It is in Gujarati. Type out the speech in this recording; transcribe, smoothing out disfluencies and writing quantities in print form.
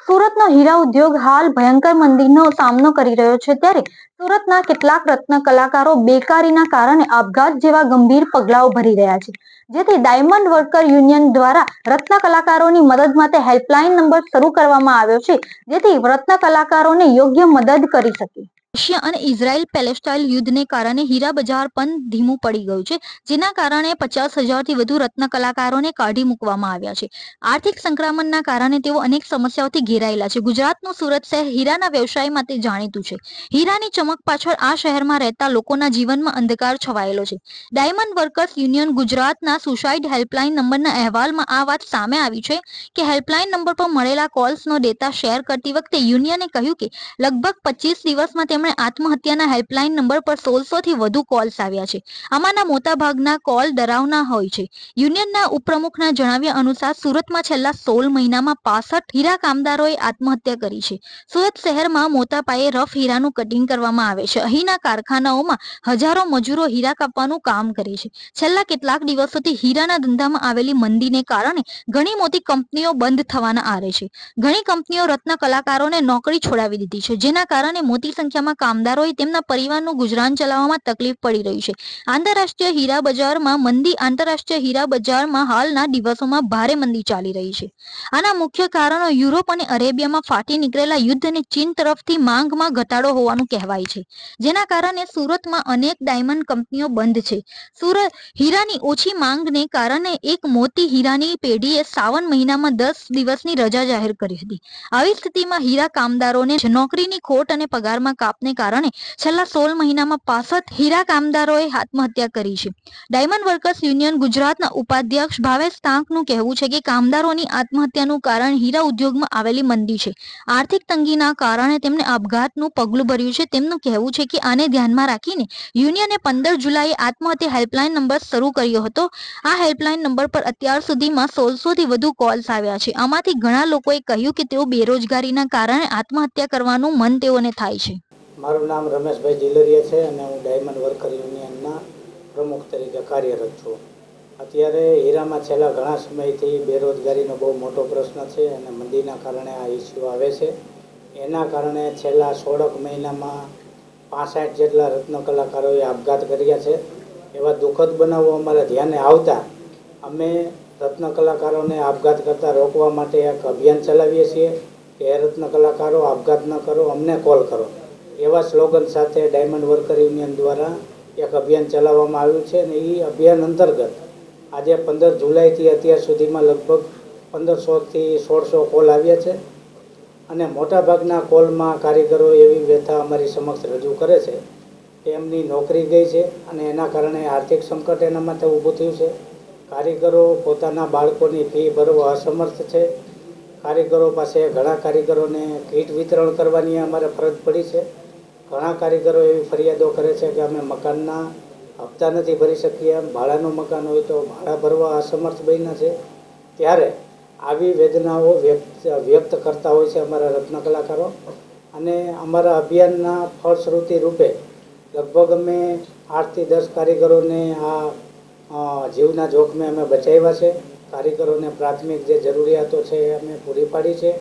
સુરતનો હીરા ઉદ્યોગ હાલ ભયંકર મંદીનો સામનો કરી રહ્યો છે, ત્યારે સુરતના કેટલાક રત્ન કલાકારો બેકારીના કારણે આપઘાત જેવા ગંભીર પગલાઓ ભરી રહ્યા છે, જેથી ડાયમંડ વર્કર યુનિયન દ્વારા રત્ન કલાકારોની મદદ માટે હેલ્પલાઇન નંબર શરૂ કરવામાં આવ્યો છે, જેથી રત્ન કલાકારોને યોગ્ય મદદ કરી શકે। રશિયા અને ઇઝરાયલ પેલેસ્ટાઇન યુદ્ધને કારણે હીરા બજાર પણ ધીમું પડી ગયું છે, જેના કારણે 50,000થી વધુ રત્ન કલાકારોને કાઢી મૂકવામાં આવ્યા છે। આર્થિક સંક્રમણના કારણે તેઓ અનેક સમસ્યાઓથી ઘેરાયેલા છે। ગુજરાતનું સુરત શહેર હીરાના વ્યવસાય માટે જાણીતું છે। હીરાની ચમક પાછળ આ શહેરમાં રહેતા લોકોના જીવનમાં અંધકાર છવાયેલો છે। ડાયમંડ વર્કર્સ યુનિયન ગુજરાતના સુસાઇડ હેલ્પલાઇન નંબરના અહેવાલમાં આ વાત સામે આવી છે કે હેલ્પલાઇન નંબર પર મળેલા કોલ્સનો ડેટા શેર કરતી વખતે યુનિયને કહ્યું કે લગભગ 25 દિવસમાં તેમણે આત્મહત્યાના હેલ્પલાઇન નંબર પર 1600થી વધુ કોલ્સ આવ્યા છે। આમાંના મોટાભાગના કોલ ડરાવના હોય છે। યુનિયનના ઉપપ્રમુખના જણાવ્યા અનુસાર સુરતમાં છેલ્લા 16 મહિનામાં 65 હીરા કામદારોએ આત્મહત્યા કરી છે। સુરત શહેરમાં મોટા પાયે રફ હીરાનું કટિંગ કરવામાં આવે છે। અહીંના કારખાનાઓમાં હજારો મજૂરો હીરા કાપવાનું કામ કરે છે। છેલ્લા કેટલાક દિવસોથી હીરાના ધંધામાં આવેલી મંદીને કારણે ઘણી મોટી કંપનીઓ બંધ થવાના આરે છે। ઘણી કંપનીઓ રત્ન કલાકારોને નોકરી છોડાવી દીધી છે, જેના કારણે મોટી સંખ્યામાં કામદારોએ તેમના પરિવારનું ગુજરાન ચલાવવામાં તકલીફ પડી રહી છે। આંતરરાષ્ટ્રીય હીરા બજારમાં મંદી આંતરરાષ્ટ્રીય હીરા બજારમાં હાલના દિવસોમાં ભારે મંદી ચાલી રહી છે। આના મુખ્ય કારણો યુરોપ અને અરેબિયામાં ફાટી નીકળેલા યુદ્ધ અને ચીન તરફથી માંગમાં ઘટાડો હોવાનું કહેવાય છે, જેના કારણે સુરતમાં અનેક ડાયમંડ કંપનીઓ બંધ છે। સુરત હીરાની ઓછી માંગને કારણે એક મોટી હીરાની પેઢીએ સાવન મહિનામાં 10 દિવસની રજા જાહેર કરી હતી। આવી સ્થિતિમાં હીરા કામદારોને નોકરીની ખોટ અને પગારમાં કાપને કારણે છેલ્લા 16 મહિનામાં 65 હીરા કામદારોએ આત્મહત્યા કરી છે। ડાયમંડ વર્કર્સ યુનિયન ગુજરાતના ઉપાધ્યક્ષ ભાવેશ તાંકનું કહેવું છે કે કામદારોની આત્મહત્યાનું કારણ હીરા ઉદ્યોગમાં આવેલી મંદી છે। આર્થિક તંગીના કારણે તેમને આપઘાતનું પગલું ભર્યું છે। તેમનું કહેવું છે કે આને ધ્યાનમાં રાખીને યુનિયને 15 જુલાઈએ આત્મહત્યા હેલ્પલાઇન નંબર શરૂ કર્યો હતો। આ હેલ્પલાઇન નંબર પર અત્યાર સુધીમાં 1600થી વધુ કોલ્સ આવ્યા છે। આમાંથી ઘણા લોકોએ કહ્યું કે તેઓ બેરોજગારીના કારણે આત્મહત્યા કરવાનું મન તેઓને થાય છે। મારું નામ રમેશભાઈ ઝીલરિયા છે અને હું ડાયમંડ વર્કર યુનિયનના પ્રમુખ તરીકે કાર્યરત છું। અત્યારે હીરામાં છેલ્લા ઘણા સમયથી બેરોજગારીનો બહુ મોટો પ્રશ્ન છે અને મંદીના કારણે આ ઇસ્યુ આવે છે। એના કારણે છેલ્લા 16 મહિનામાં 65 જેટલા રત્ન કલાકારોએ આપઘાત કર્યા છે। એવા દુઃખદ બનાવો અમારા ધ્યાને આવતા અમે રત્ન કલાકારોને આપઘાત કરતાં રોકવા માટે એક અભિયાન ચલાવીએ છીએ કે એ રત્ન કલાકારો આપઘાત ન કરો, અમને કોલ કરો, એવા સ્લોગન સાથે ડાયમંડ વર્કર યુનિયન દ્વારા એક અભિયાન ચલાવવામાં આવ્યું છે અને એ અભિયાન અંતર્ગત આજે 15 જુલાઈથી અત્યાર સુધીમાં લગભગ 1500થી 1600 કોલ આવ્યા છે અને મોટાભાગના કોલમાં કારીગરો એવી વ્યથા અમારી સમક્ષ રજૂ કરે છે કે એમની નોકરી ગઈ છે અને એના કારણે આર્થિક સંકટ એના માટે ઊભું થયું છે। કારીગરો પોતાના બાળકોની ફી ભરવા અસમર્થ છે। કારીગરો પાસે ઘણા કારીગરોને કીટ વિતરણ કરવાની અમારે ફરજ પડી છે। ઘણા કારીગરો એવી ફરિયાદો કરે છે કે અમે મકાનના હપ્તા નથી ભરી શકીએ, ભાડાનું મકાન હોય તો ભાડા ભરવા અસમર્થ બન્યા છે। ત્યારે આવી વેદનાઓ વ્યક્ત કરતા હોય છે અમારા રત્ન કલાકારો અને અમારા અભિયાનના ફળશ્રુતિ રૂપે લગભગ અમે 8થી 10 કારીગરોને આ જીવના જોખમે અમે બચાવ્યા છે। કારીગરોને પ્રાથમિક જે જરૂરિયાતો છે એ અમે પૂરી પાડી છે।